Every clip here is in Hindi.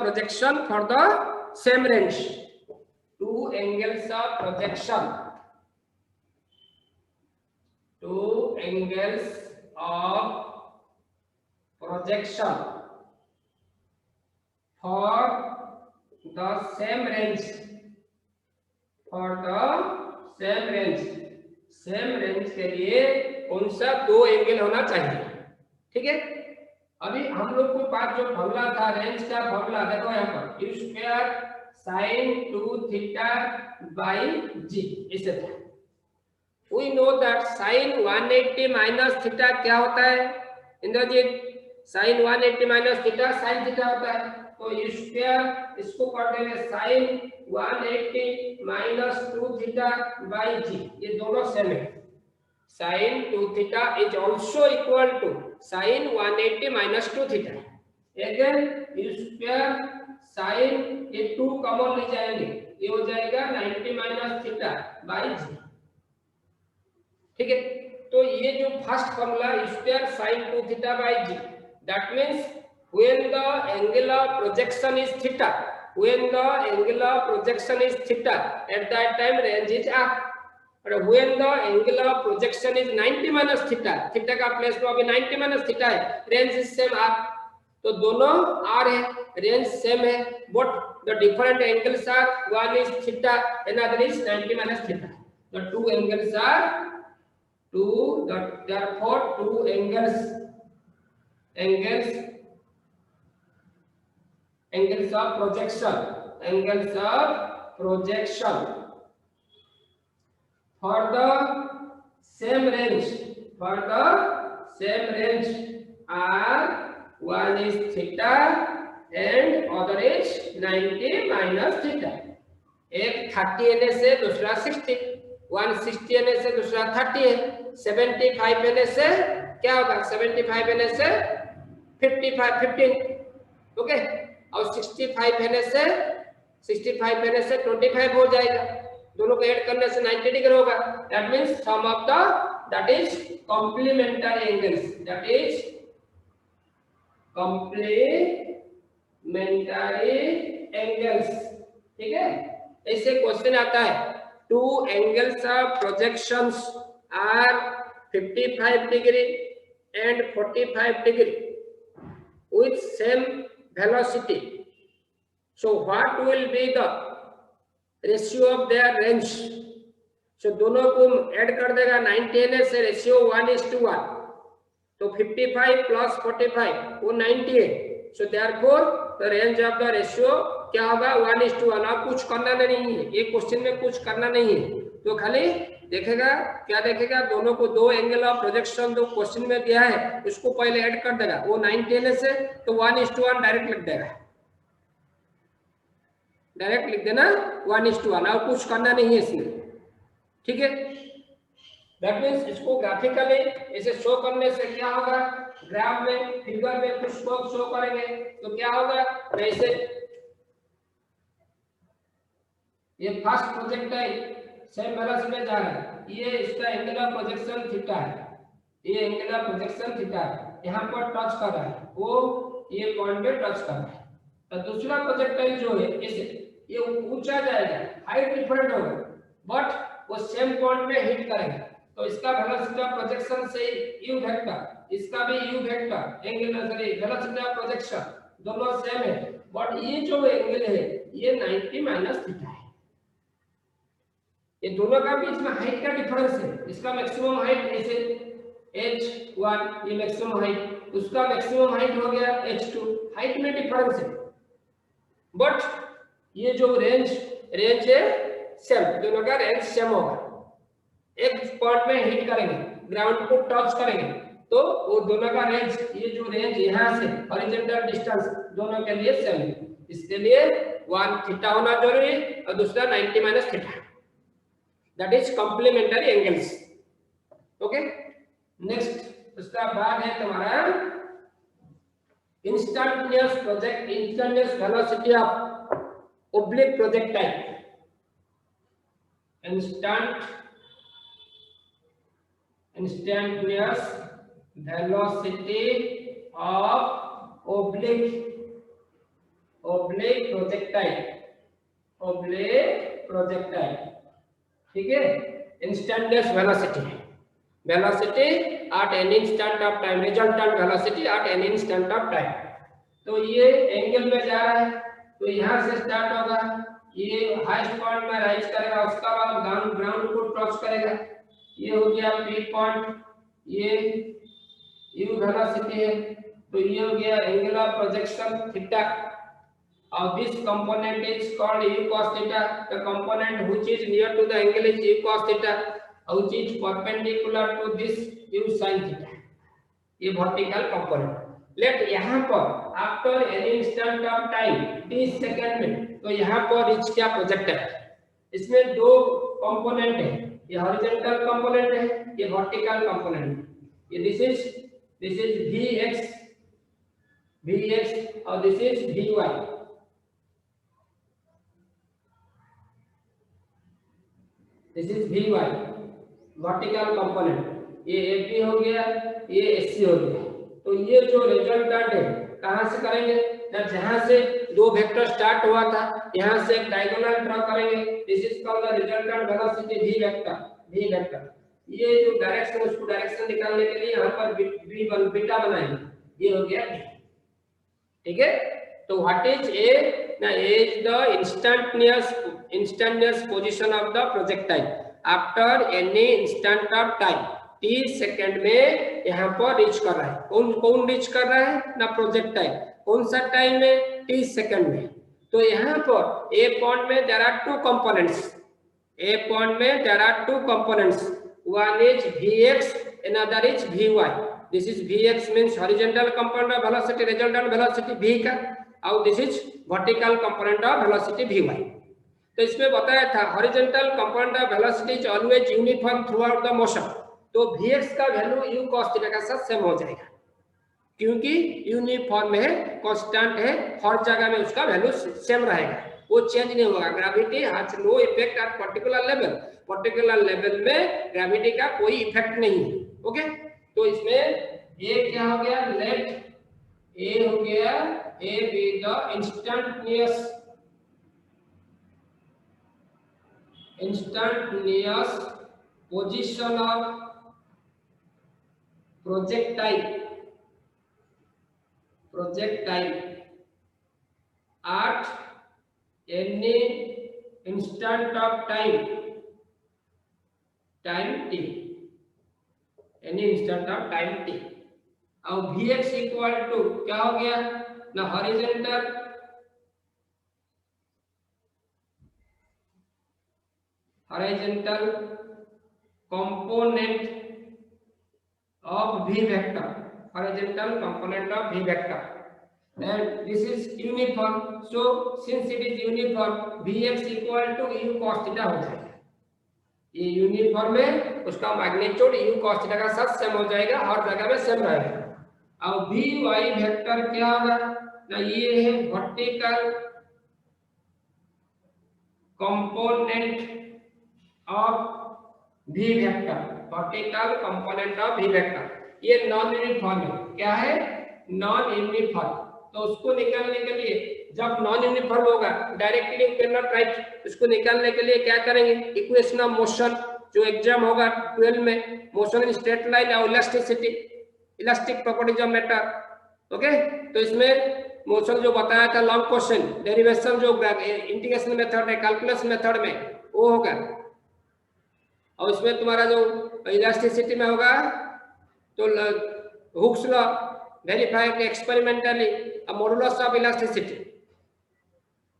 projection for the same range. Two angles of projection. Two angles of projection for the same range. For the same range. Same range के लिए कौन सा दो एंगल होना चाहिए? ठीक है, अभी हम लोग के पास जो फॉर्मूला था रेंज का फॉर्मूला, देखो यहाँ पर u square sin 2 theta by g इसे था. We know that sin 180 minus theta क्या होता है Indrajit? sin 180 minus theta sin theta होता है. तो u स्क्वायर इसको कर देंगे sin 180 minus 2 theta by g, ये दोनों सेम है. sin 2 theta is also equal to sin 180 minus 2 theta. Again u square sin, ये 2 कॉमन ले जाएंगे, ये हो जाएगा 90 माइनस थीटा बाई g. ठीक है, तो ये जो first formula u square sin 2 theta by g, that means when the angle of projection is theta, when the angle of projection is theta, at that time range is r. और when the angle of projection is 90 minus theta, theta का प्लेस में अभी 90 minus theta है, range is same r. तो दोनों r है, range same है, but the different angles are, one is theta, another is 90 minus theta. The two angles are two, therefore two angles of projection, angles of projection for the same range, for the same range are, one is theta and other is 90 minus theta. एक 30 एन से दूसरा 60, 160 एन से दूसरा 30 है, 75 एन से क्या होगा? 75 एन से 15, ओके, और 65 एन से 25 हो जाएगा, दोनों को ऐड करने से 90 डिग्री होगा. That means sum of the, that is complementary angles, that is complementary angles. ठीक है, ऐसे क्वेश्चन आता है, two angles of projections are 55 degree and 45 degree with same velocity, so what will be the ratio of their range? So दोनों को ऐड कर देगा 90 एन से, रेशियो 1:1, तो 55 प्लस 45 वो 90 है. So therefore the range of the ratio क्या होगा? 1:1. अब कुछ करना नहीं है, ये क्वेश्चन में कुछ करना नहीं है, तो खाली देखेगा, क्या देखेगा? दोनों को दो एंगल ऑफ प्रोजेक्शन जो क्वेश्चन में दिया है उसको पहले ऐड कर देगा, वो 90 एन से, तो 1:1 डायरेक्ट लिख देगा, डायरेक्ट लिख देना 1:1, और कुछ करना नहीं है इसमें. ठीक है, दैट मींस इसको ग्राफिकली ऐसे शो करने से क्या होगा? ग्राफ में, फिगर में कुछ को शो करेंगे तो क्या होगा? वैसे ये फर्स्ट प्रोजेक्टाइल सेम वेलोसिटी में जा रहा है, ये इसका एंगल ऑफ प्रोजेक्शन थीटा है, ये एंगल ऑफ प्रोजेक्शन थीटा है, यहाँ पर टच कर रहा है, वो ये पॉइंट पे टच कर रहा है. तो दूसरा प्रोजेक्टाइल जो है इसे, ये ऊंचा जाएगा, हाइट डिफरेंट होगा, बट वो सेम पॉइंट में हिट करेगा, तो इसका वेलोसिटी ऑफ प्रोजेक्शन से u वेक्टर, इसका भी u vector, angle sorry velocity of projection दोनों सेम है, बट ये जो एंगल है ये 90 माइनस थीटा है. ये दोनों का बीच में हाइट का डिफरेंस है, इसका मैक्सिमम हाइट ऐसे h1, ये मैक्सिमम हाइट, उसका मैक्सिमम हाइट हो गया h2, हाइट में डिफरेंस है, बट ये जो रेंज है सेम, दोनों का रेंज सेम होगा. एक पॉइंट में हिट करेंगे, ग्राउंड को टच करेंगे, तो वो दोनों का रेंज, ये जो रेंज यहाँ से हॉरिजॉन्टल डिस्टेंस दोनों के लिए सेम है. इसके लिए 1 थीटा होना जरूरी है और दूसरा 90 minus theta, that is complementary angles. Okay, next उसका बाद है तुम्हारा instantaneous velocity of oblique projectile. instantaneous velocity of oblique oblique projectile, oblique projectile, ठीक है। Instantaneous velocity, velocity at any instant of time, resultant velocity at any instant of time. तो ये एंगल में जा रहा है, तो यहाँ से स्टार्ट होगा, ये हाईएस्ट पॉइंट में राइज करेगा, उसका बाद ग्राउंड को क्रॉस करेगा, ये हो गया पी पॉइंट, ये यू वेलोसिटी है, तो ये हो गया एंगल ऑफ प्रोजेक्शन थीटा, और this component is called u cos theta, the component which is near to the angle is u cos theta, which is perpendicular to this u sin theta, ये vertical component। लेट यहाँ पर after any instant of time 30 second में, तो यहाँ पर रिच क्या प्रोजेक्ट है, इसमें दो कंपोनेंट है, ये हॉरिजॉन्टल कंपोनेंट है, ये वर्टिकल कंपोनेंट है, ये दिस इज vx और this is vy, this is vy vertical component, ये ab हो गया, ये sc हो गया। तो ये जो रिजल्टेंट है कहां से करेंगे, जहां से दो वेक्टर स्टार्ट हुआ था, यहां से एक डायगोनल ड्रॉ करेंगे, this is called the resultant velocity v vector. ये जो डायरेक्शन, उसको डायरेक्शन निकालने के लिए यहां पर बीटा बनाएंगे, ये हो गया v, ठीक है। तो व्हाट इज a, ना a is the instantaneous position of the projectile after any instant of time, 30 second में यहाँ पर रीच कर रहा है, कौन रीच कर रहा है ना, प्रोजेक्टाइल, कौन सा टाइम में, 30 सेकंड में। तो यहाँ पर ए पॉइंट में there are two components, A point में there are two components, one is vx, another is vy, this is vx means horizontal component of velocity, resultant velocity v का, और this is vertical component of velocity vy। तो इसमें बताया था horizontal component of velocity is always uniform through out the motion, तो vx का वैल्यू u cos थीटा का साथ सेम हो जाएगा, क्योंकि यूनिफॉर्म है, कांस्टेंट है, हर जगह में उसका वैल्यू सेम रहेगा, वो चेंज नहीं होगा। Gravity has no effect at particular level, particular level में ग्रेविटी का कोई इफेक्ट नहीं है, ओके। तो इसमें ये क्या हो गया, लेट ए हो गया, A be the instantaneous position of projectile at any instant of time t, any instant of time t, और vx इक्वल टू क्या हो गया ना, horizontal component of v vector, horizontal component of v vector, and this is uniform, so since it is uniform, vx equal to u cos theta हो जाएगा, ये यूनिफॉर्म है, उसका मैग्नीट्यूड u cos theta का साथ सेम हो जाएगा, हर जगह में सेम रहेगा। और vy वेक्टर क्या होगा ना, ये है vertical component of v vector, vertical component of v vector, ये नॉन यूनिफॉर्म है, क्या है, नॉन यूनिफॉर्म। तो उसको निकालने के लिए, जब नॉन यूनिफॉर्म होगा directly you can not right, उसको निकालने के लिए क्या करेंगे, इक्वेशन ऑफ मोशन जो एग्जाम होगा 12 में, मोशन इन स्ट्रेट लाइन और elasticity, elastic properties of matter, okay. तो इसमें मोशन जो बताया था लॉन्ग क्वेश्चन, डेरिवेशन जो इंटीग्रेशन मेथड है, कैलकुलस मेथड में, वो होगा, और इसमें तुम्हारा जो इलास्टिसिटी में होगा तो Hooke's law verified experimentally, modulus of elasticity,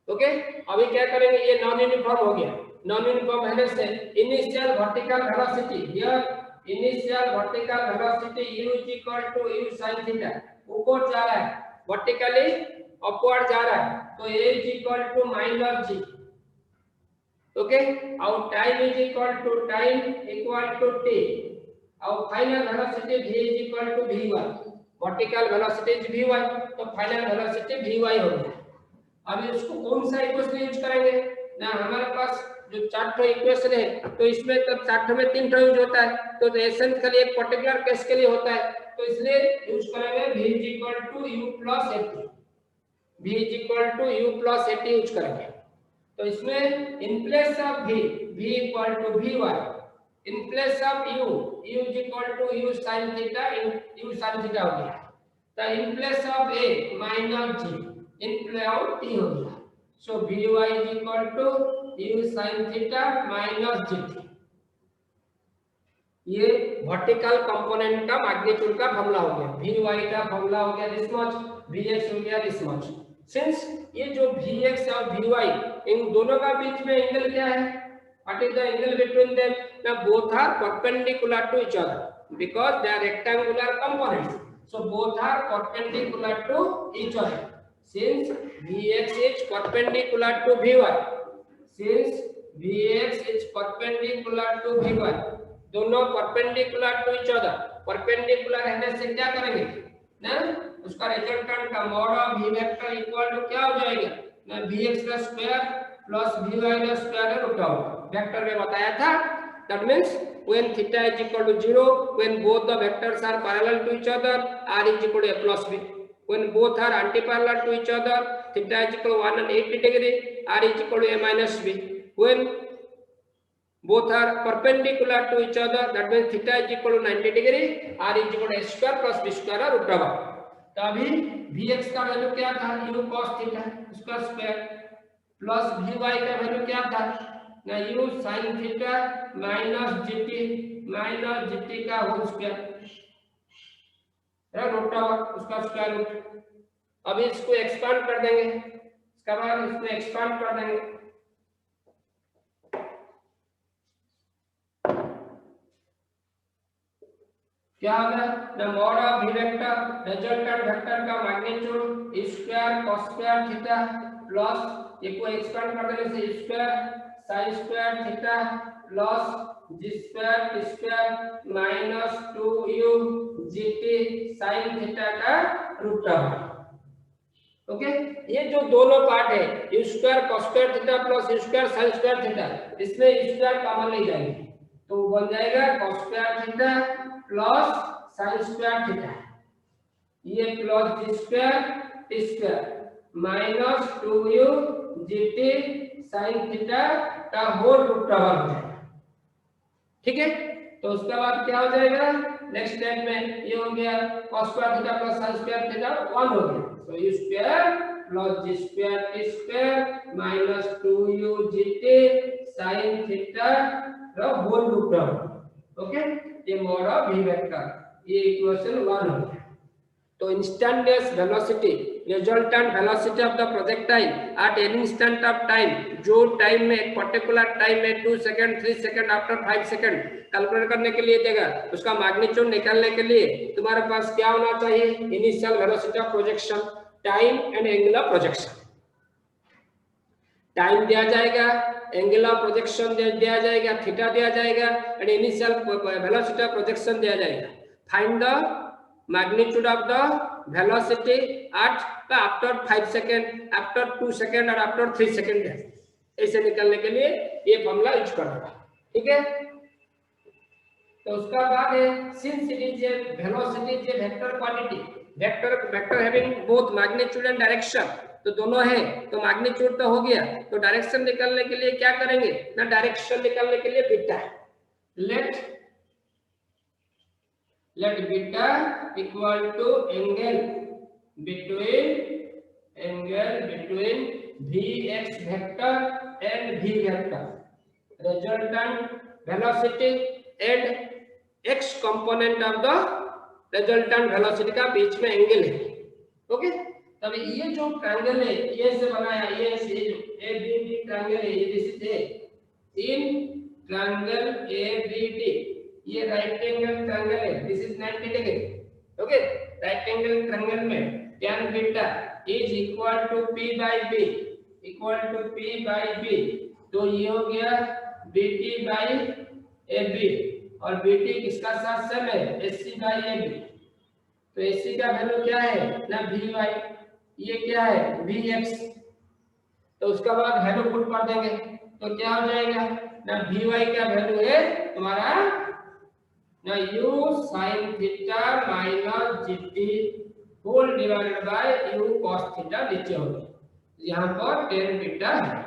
okay. अभी क्या करेंगे, ये नॉन यूनिफॉर्म हो गया, नॉन यूनिफॉर्म होने से initial vertical velocity, here initial vertical velocity u is equal to u sin theta, ऊपर जा रहा है, वर्टिकली अपवर्ड जा रहा है, तो a is equal to -g, okay. और time is equal to t, और final velocity v is equal to vy, vertical velocity is vy, तो फाइनल वेलोसिटी vy हो गया। अभी उसको कौन सा इक्वेशन यूज करेंगे ना, हमारे पास जो 4 इक्वेशन है, तो इसमें तब 4 में 3 यूज होता है, तो एसेंशियली एक पर्टिकुलर केस के लिए होता है, तो इसलिए यूज करेंगे v is equal to u plus f, v is equal to u plus at use करेंगे। तो इसमें in place of v equal to vy, in place of u is equal to u sin theta u sin theta हो गया। तो in place of a minus g in place of t हो गया। So vy is equal to u sin theta minus gt। ये वर्टिकल कंपोनेंट का मैग्नीट्यूड का फॉर्मूला हो गया, vy का फॉर्मूला हो गया दिस मच, vx हो गया दिस मच। सिंस ये जो vx और vy इन दोनों का बीच में एंगल क्या है, what is the angle between them, ना both are perpendicular to each other because they are rectangular components, so both are perpendicular to each other. Since vx is perpendicular to vy, since vx is perpendicular to vy, दोनों perpendicular to each other, perpendicular रहने से क्या करेंगे ना, उसका रिजल्टेंट का mod of v vector equal to क्या हो जाएगा ना, vx का स्क्वायर प्लस vy का स्क्वायर रूट आउट वेक्टर में बताया था। That means when theta is equal to 0, when both the vectors are parallel to each other, r is equal to a plus b, when both are anti-parallel to each other, theta is equal to 180 degree, r is equal to a minus b, when both are perpendicular to each other, that means theta is equal to 90 degree, r is equal to a square plus b square root over। तो अभी vx का वैल्यू क्या था, u cos थीटा उसका स्क्वायर प्लस vy का वैल्यू क्या था ना, u sin theta minus gt का होल स्क्वायर रूट ओवर उसका स्क्वायर रूट। अभी इसको एक्सपांड कर देंगे, इसका बाद इसमें एक्सपांड कर देंगे, क्या होगा the mod of v vector resultant vector का magnitude square cos square theta plus ये को एक्सपांड कर देने से square sin square theta plus g square t square minus 2u gt sin theta का रूट ओवर। ओके, ये जो दोनों पार्ट है u square cos square theta plus u square sin square theta, इसमें स्क्वायर कॉमन ले जाएंगे तो बन जाएगा cos square theta plus sin square theta, ये plus g square t square minus 2u gt sin theta का होल रूट ओवर हो जाएगा। ठीक है, तो उसके बाद क्या हो जाएगा नेक्स्ट स्टेप में, ये हो गया cos square theta plus sin square theta 1 हो गया, तो u square plus g square t square minus 2u gt sin theta का होल रूट ओवर। ओके, ये मॉड ऑफ v वेक्टर, ये इक्वेशन 1 हो गया। तो instantaneous velocity resultant velocity of the projectile eight any instant of time, जो टाइम में एक पर्टिकुलर टाइम में 2 second 3 second after 5 second calculate करने के लिए देगा, उसका मैग्नीट्यूड निकालने के लिए तुम्हारे पास क्या होना चाहिए, initial velocity of projection, time and angle of projection. Time दिया जाएगा, एंगल ऑफ प्रोजेक्शन दिया जाएगा, थीटा दिया जाएगा and initial velocity of projection दिया जाएगा। Find the magnitude of the velocity at after 5 second, after 2 second और after 3 second, ऐसे निकालने के लिए ये फॉर्मूला यूज करना। ठीक है, तो उसका बाद है since it is a velocity is a vector quantity, vector having both magnitude and direction, तो दोनों है तो मैग्नीट्यूड तो हो गया, तो डायरेक्शन निकालने के लिए क्या करेंगे ना, डायरेक्शन निकालने के लिए beta, let beta equal to angle between vx vector and v vector, resultant velocity and x component of the resultant velocity का बीच में एंगल है। ओके, तब ये जो ट्रायंगल है ये से बनाया, ये से ए बी डी ट्रायंगल है, ये this is a in triangle A B D, ये राइट एंगल ट्रायंगल है, this is 90 degree. Okay, right angle triangle में tan beta is equal to p by b, equal to p by b, तो ये हो गया bt बाय ab और bt किसका साथ सेम है ac बाय ab, तो ac का वैल्यू क्या है ना vy, ये क्या है vx, तो उसका बाद वैल्यू पुट कर देंगे तो क्या हो जाएगा ना, vy का वैल्यू है तुम्हारा ना u sin theta minus gt whole divided by u cos theta नीचे हो गया, यहाँ पर tan बीटा है,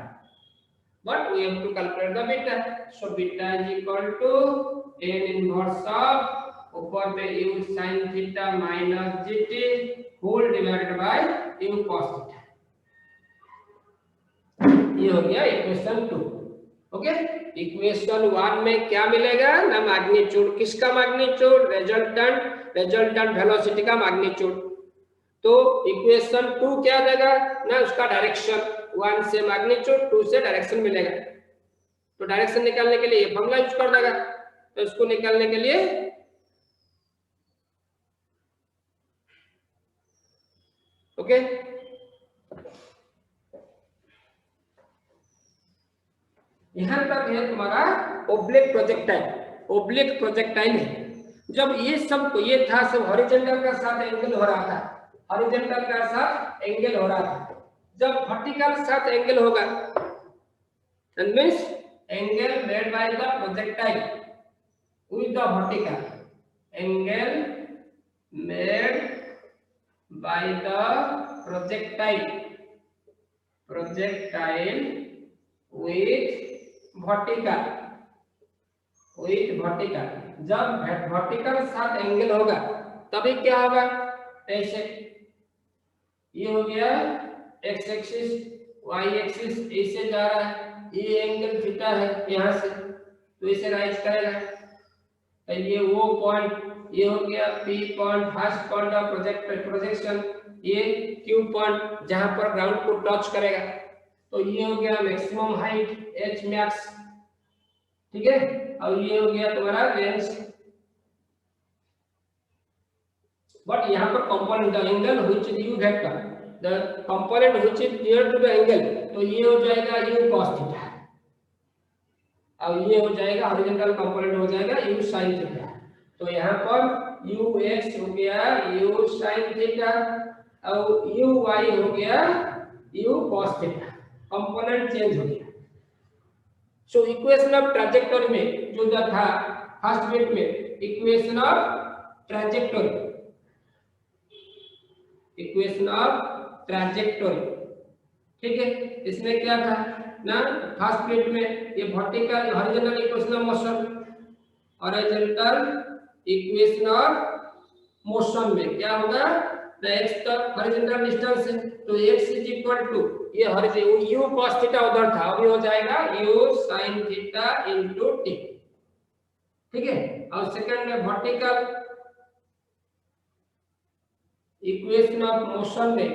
but we have to calculate the beta, so beta is equal to tan inverse of ऊपर पे u sin theta minus gt whole divided by u cos theta. ये हो गया इक्वेशन 2। ओके, इक्वेशन 1 में क्या मिलेगा ना, मैग्नीट्यूड, किसका मैग्नीट्यूड, रिजल्टेंट वेलोसिटी का मैग्नीट्यूड। तो इक्वेशन 2 क्या देगा ना, उसका डायरेक्शन, 1 से मैग्नीट्यूड, 2 से डायरेक्शन मिलेगा। तो डायरेक्शन निकालने के लिए ये फॉर्मूला यूज कर देगा, तो इसको निकालने के लिए ओके यहां तक है तुम्हारा ओब्लिक प्रोजेक्टाइल है। जब ये सब को, ये था सब हॉरिजॉन्टल का साथ एंगल हो रहा था, हॉरिजॉन्टल का साथ एंगल हो रहा था। जब वर्टिकल साथ एंगल होगा, that means angle made by the projectile with the vertical, angle made by the projectile with vertical, जब वर्टिकल साथ एंगल होगा तभी क्या होगा, ऐसे ये हो गया x एक्सिस, y एक्सिस ऐसे जा रहा है, ये एंगल थीटा है यहाँ से, तो इसे राइज करेगा, तो ये वो पॉइंट, ये हो गया P point, first point of projection, ये Q पॉइंट जहां पर ग्राउंड को टच करेगा, तो ये हो गया मैक्सिमम हाइट H मैक्स, ठीक है। और ये हो गया तुम्हारा रेंज, बट यहाँ पर component the angle which you vector, the component which is near to the angle, तो ये हो जाएगा u cos थीटा, और ये हो जाएगा हॉरिजॉन्टल कंपोनेंट हो जाएगा u sin थीटा। तो यहाँ पर ux हो गया u sin थीटा और uy हो गया u cos theta, component change हो गया। सो इक्वेशन ऑफ ट्रैजेक्टोरी में जो था फर्स्ट बिट में, इक्वेशन ऑफ ट्रैजेक्टोरी, ठीक है, इसमें क्या था ना, फर्स्ट बिट में ये vertical horizontal equation of motion, horizontal equation of motion में क्या होगा, x तक हॉरिजॉन्टल डिस्टेंस है, तो x इज इक्वल टू ये हॉरिजॉन्टल u cos थीटा उधर था, अभी हो जाएगा u sin theta into t, ठीक है। और सेकंड में वर्टिकल इक्वेशन ऑफ मोशन में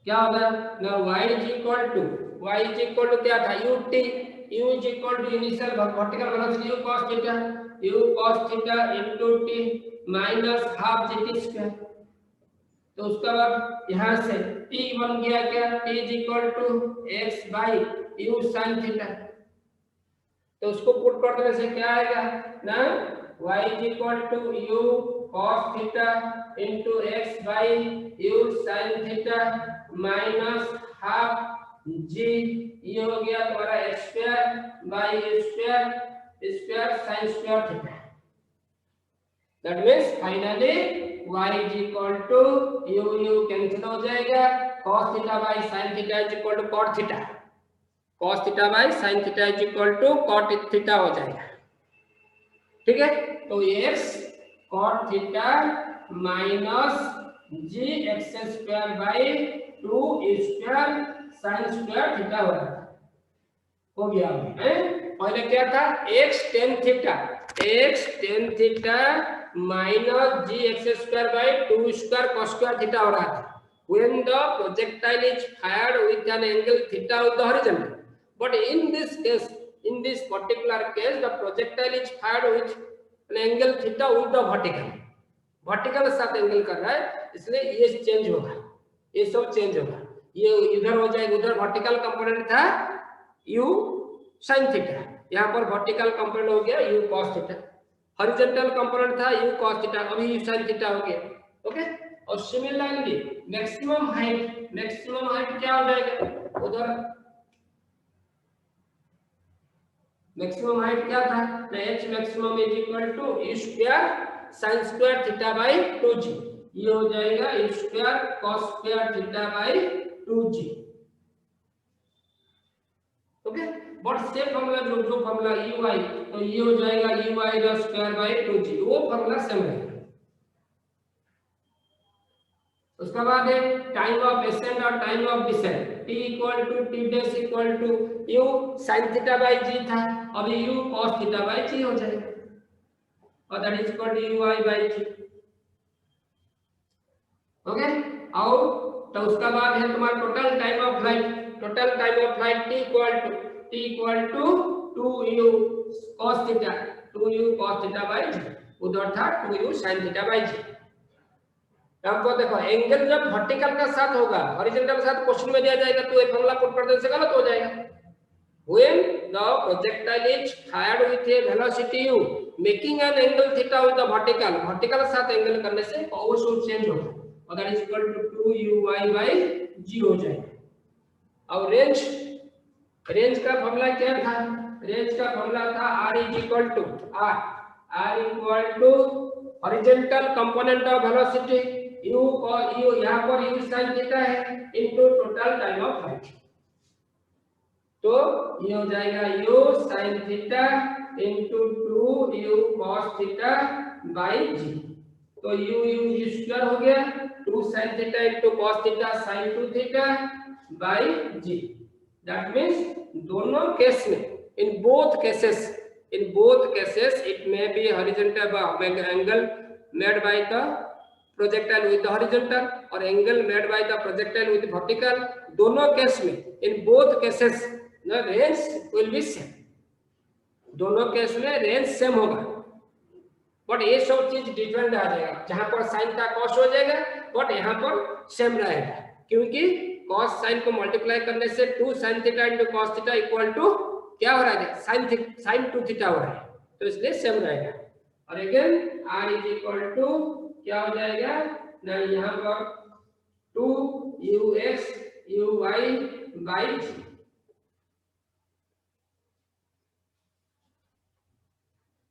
क्या होगा ना, y इज इक्वल टू क्या था, ut, u is equal to initial vertical velocity u cos theta into t minus half gt square. तो उसका बाद यहां से t बन गया क्या, t is equal to x by u sin theta, तो उसको पुट कर देने से क्या आएगा ना, y is equal to u cos theta into x by u sin theta minus half g, ये हो गया तुम्हारा x square by u square sin square theta. That means finally y is equal to u cancel हो जाएगा, cos theta by sin theta is equal to cot theta, cos theta by sin theta is equal to cot theta हो जाएगा, ठीक है। तो x cot theta minus g x square by 2 square sin square theta हो गया है। पहले क्या था, x tan थीटा minus g x square by 2 square cos square theta हो रहा था when the projectile is fired with an angle theta with the horizontal, but in this particular case the projectile is fired with an angle theta with the vertical साथ एंगल कर रहा है, इसलिए ये चेंज होगा, ये सब चेंज होगा, ये इधर हो जाएगा, उधर वर्टिकल कंपोनेंट था u sin थीटा, यहाँ पर वर्टिकल कंपोनेंट हो गया u cos theta, horizontal component था u cos थीटा, अभी u sin थीटा हो गया, ओके। और सिमिलरली मैक्सिमम हाइट क्या हो जाएगा, उधर मैक्सिमम हाइट क्या था, h maximum is equal to u square sin square theta by 2g, ये हो जाएगा u square cos square theta by 2g। Okay, but same formula जो फार्मूला ui, तो ये हो जाएगा ui का स्क्वायर बाई 2g, वो फार्मूला सेम है। उसके बाद है टाइम ऑफ एसेंट और time of descent, t equal to t dash equal to u sin theta by g था, अभी u cos theta by g हो जाएगा और that is equal to ui by g। Okay, और तो उसका बाद है तुम्हारा total time of flight, total time of flight t equal to 2u cos theta, 2u cos theta by g, उधर था 2u sin theta by g। आपको देखो एंगल जब वर्टिकल का साथ होगा, हॉरिजॉन्टल के साथ क्वेश्चन में दिया जाएगा तो ये फार्मूला पुट कर देने से गलत हो जाएगा। When the projectile is fired with a velocity u making an angle theta with the vertical, vertical के साथ एंगल करने से कोसो चेंज होगा और that is equal to 2uy by g हो जाएगा। और रेंज का फार्मूला क्या था? रेंज का फार्मूला था r is equal to r equal to horizontal component of velocity u और u यहाँ पर u sin थीटा है into total time of flight, तो ये हो जाएगा u sin theta into 2u cos theta by g, तो u स्क्वायर हो गया 2 sin theta into cos theta sin 2 theta by g। That means दोनों केस में in both cases it may be horizontal angle made by the projectile with the horizontal और angle made by the projectile with vertical, दोनों केस में in both cases the range will be same, दोनों केस में रेंज सेम होगा, बट ये सब चीज डिफरेंट आ जाएगा, जहां पर साइन का कॉस हो जाएगा बट यहाँ पर सेम रहेगा, क्योंकि कॉस साइन को मल्टीप्लाई करने से 2 sin theta into cos theta equal to क्या हो रहा है sin 2 थीटा हो रहा है, तो इसलिए सेम रहेगा। और again r is equal to क्या हो जाएगा ना, यहाँ पर 2ux uy बाई g,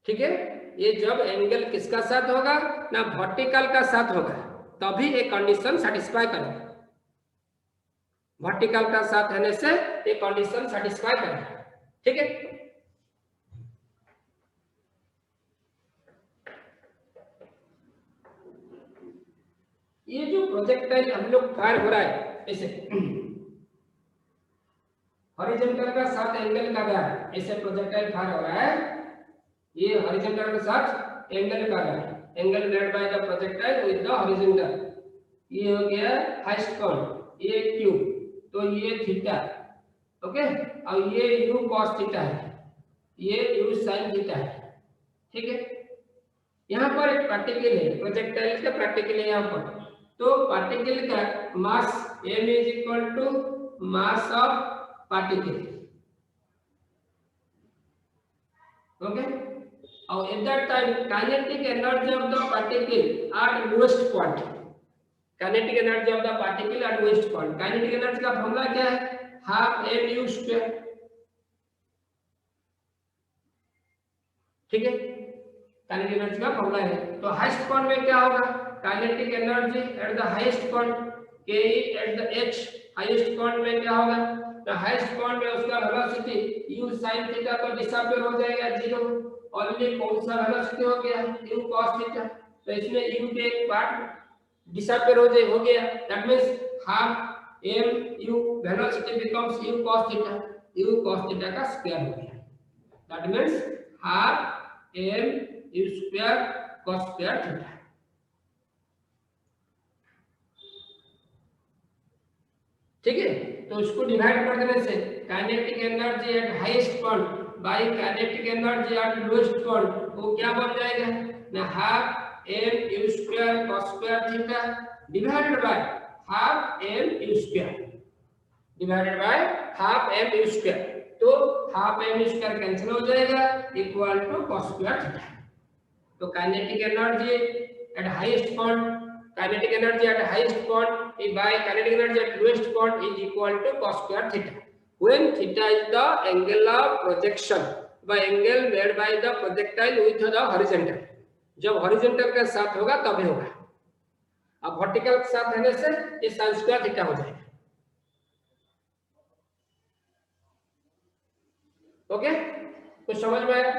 ठीक है। ये जब एंगल किसका साथ होगा ना, वर्टिकल का साथ होगा, तभी एक कंडीशन सेटिस्फाई करेगा, वर्टिकल का साथ होने से एक कंडीशन सेटिस्फाई करेगा, ठीक है। ये जो प्रोजेक्टाइल हम लोग फायर हो रहा है ऐसे हॉरिजॉन्टल का साथ एंगल का रहा है, ऐसे प्रोजेक्टाइल फायर हो रहा है, ये हॉरिजॉन्टल के साथ एंगल का रहा है, angle made by the projectile with the horizontal, ये हो गया हाईएस्ट कोण, ये q, तो ये थीटा, ओके, और ये u cos थीटा है, ये u sin थीटा है, ठीक है। यहाँ पर एक पार्टिकल है, प्रोजेक्टाइल का पार्टिकल है यहाँ पर, तो पार्टिकल का mass m is equal to mass of particle, okay, और at that time kinetic energy of the particle at lowest point, kinetic energy of the particle at lowest point, kinetic energy का फॉर्मूला क्या है, हाफ mu स्क्वायर, ठीक है, काइनेटिक एनर्जी का फॉर्मूला है। तो हाईएस्ट पॉइंट में क्या होगा, kinetic energy at the highest point ke at the h, highest point में क्या होगा, तो हाईएस्ट पॉइंट में उसका वेलोसिटी u sin थीटा तो डिसअपियर हो जाएगा 0, ओनली कौन सा वेलोसिटी हो गया u cos थीटा, तो इसमें u के एक पार्ट डिसअपियर हो गया, that means half m u velocity becomes u cos theta का स्क्वायर हो गया, that means half m u square cos square theta, ठीक है। तो इसको डिवाइड कर देने से kinetic energy at highest point by kinetic energy eight lowest point, वो क्या बन जाएगा ना, half m u square cos square theta divided by half m u square, divided by half m u square, तो half m u square cancel हो जाएगा equal to cos square theta. तो kinetic energy at highest point, kinetic energy at highest point by kinetic energy at lowest point is equal to cos square theta, when theta is the angle of projection by angle made by the projectile with the horizontal, जब हॉरिजॉन्टल के साथ होगा तभी होगा। अब वर्टिकल के साथ रहने से ये sin स्क्वायर थीटा हो जाएगा। ओके, कुछ समझ में आया?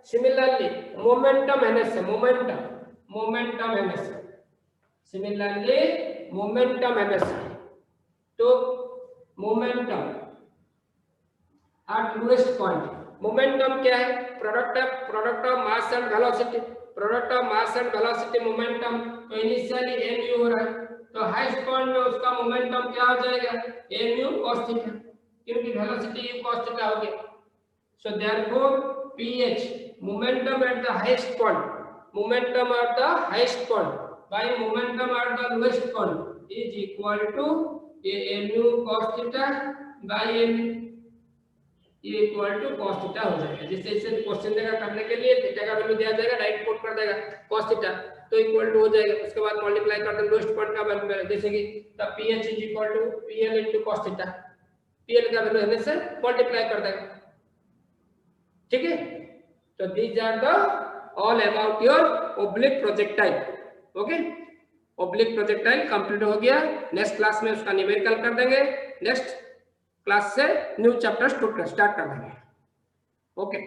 सिमिलरली मोमेंटम रहने से मोमेंटम रहने से सिमिलरली मोमेंटम रहने से तो momentum eight lowest point, momentum क्या है? Product of mass and velocity, product of mass and velocity momentum. तो इनिशियली mu हो रहा है, तो हाईएस्ट पॉइंट में उसका मोमेंटम क्या हो जाएगा? mu cos थीटा, क्योंकि वेलोसिटी u cos थीटा हो गया। So therefore ph momentum at the highest point, momentum at the highest point by momentum at the lowest point is equal to mu cos theta by mu equal to cos theta हो जाएगा। जिससे इसे क्वेश्चन देगा करने के लिए थीटा का वैल्यू दिया जाएगा, राइट पुट कर देगा cos थीटा, तो इक्वल टू हो जाएगा। उसके बाद मल्टीप्लाई कर देंगे लोएस्ट पॉइंट का वैल्यू, जैसे कि तब ph is equal to pl into cos theta, pl का वैल्यू होने से मल्टीप्लाई कर देगा। ठीक है, तो these are the all about your oblique projectile. Okay, oblique projectile complete हो गया। नेक्स्ट क्लास में उसका न्यूमेरिकल कर देंगे, नेक्स्ट क्लास से न्यू चैप्टर स्टार्ट कर देंगे। ओके।